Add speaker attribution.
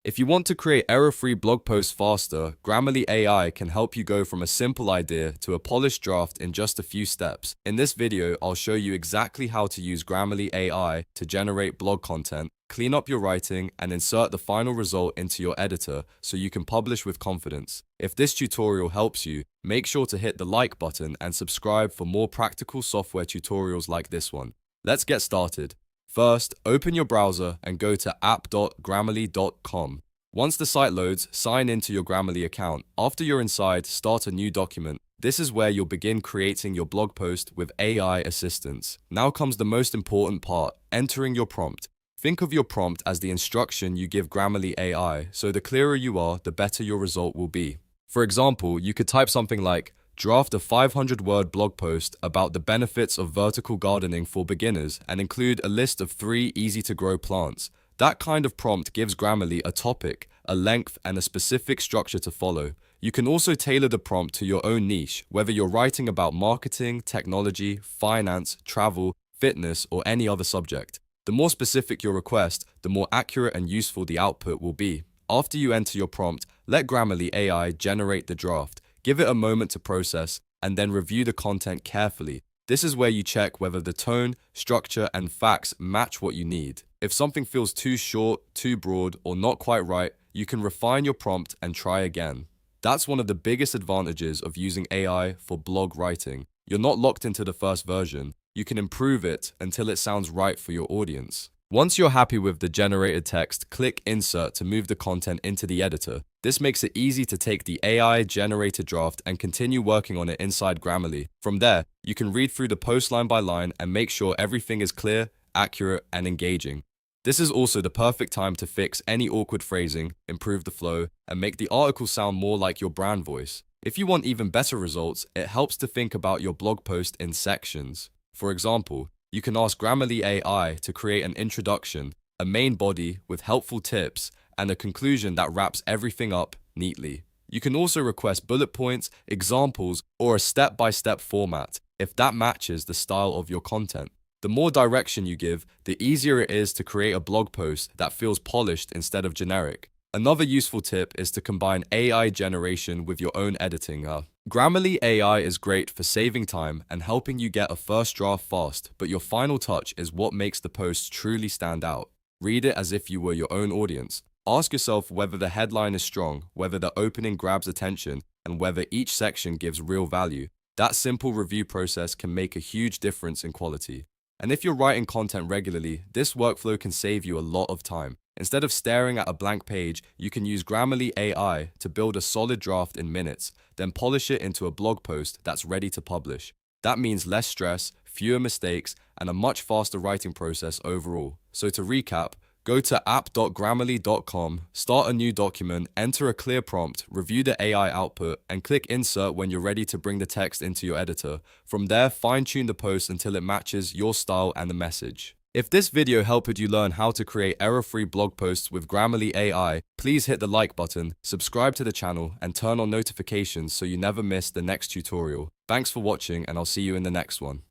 Speaker 1: If you want to create error-free blog posts faster, Grammarly AI can help you go from a simple idea to a polished draft in just a few steps. In this video, I'll show you exactly how to use Grammarly AI to generate blog content, clean up your writing, and insert the final result into your editor so you can publish with confidence. If this tutorial helps you, make sure to hit the like button and subscribe for more practical software tutorials like this one. Let's get started. First, open your browser and go to app.grammarly.com. Once the site loads, sign into your Grammarly account. After you're inside, start a new document. This is where you'll begin creating your blog post with AI assistance. Now comes the most important part, entering your prompt. Think of your prompt as the instruction you give Grammarly AI, so the clearer you are, the better your result will be. For example, you could type something like, draft a 500-word blog post about the benefits of vertical gardening for beginners and include a list of 3 easy-to-grow plants. That kind of prompt gives Grammarly a topic, a length, and a specific structure to follow. You can also tailor the prompt to your own niche, whether you're writing about marketing, technology, finance, travel, fitness, or any other subject. The more specific your request, the more accurate and useful the output will be. After you enter your prompt, let Grammarly AI generate the draft. Give it a moment to process, and then review the content carefully. This is where you check whether the tone, structure, and facts match what you need. If something feels too short, too broad, or not quite right, you can refine your prompt and try again. That's one of the biggest advantages of using AI for blog writing. You're not locked into the first version. You can improve it until it sounds right for your audience. Once you're happy with the generated text, click Insert to move the content into the editor. This makes it easy to take the AI-generated draft and continue working on it inside Grammarly. From there, you can read through the post line by line and make sure everything is clear, accurate, and engaging. This is also the perfect time to fix any awkward phrasing, improve the flow, and make the article sound more like your brand voice. If you want even better results, it helps to think about your blog post in sections. For example, you can ask Grammarly AI to create an introduction, a main body with helpful tips, and a conclusion that wraps everything up neatly. You can also request bullet points, examples, or a step-by-step format if that matches the style of your content. The more direction you give, the easier it is to create a blog post that feels polished instead of generic. Another useful tip is to combine AI generation with your own editing. Grammarly AI is great for saving time and helping you get a first draft fast, but your final touch is what makes the post truly stand out. Read it as if you were your own audience. Ask yourself whether the headline is strong, whether the opening grabs attention, and whether each section gives real value. That simple review process can make a huge difference in quality. And if you're writing content regularly, this workflow can save you a lot of time. Instead of staring at a blank page, you can use Grammarly AI to build a solid draft in minutes, then polish it into a blog post that's ready to publish. That means less stress, fewer mistakes, and a much faster writing process overall. So to recap, go to app.grammarly.com, start a new document, enter a clear prompt, review the AI output, and click Insert when you're ready to bring the text into your editor. From there, fine-tune the post until it matches your style and the message. If this video helped you learn how to create error-free blog posts with Grammarly AI, please hit the like button, subscribe to the channel, and turn on notifications so you never miss the next tutorial. Thanks for watching, and I'll see you in the next one.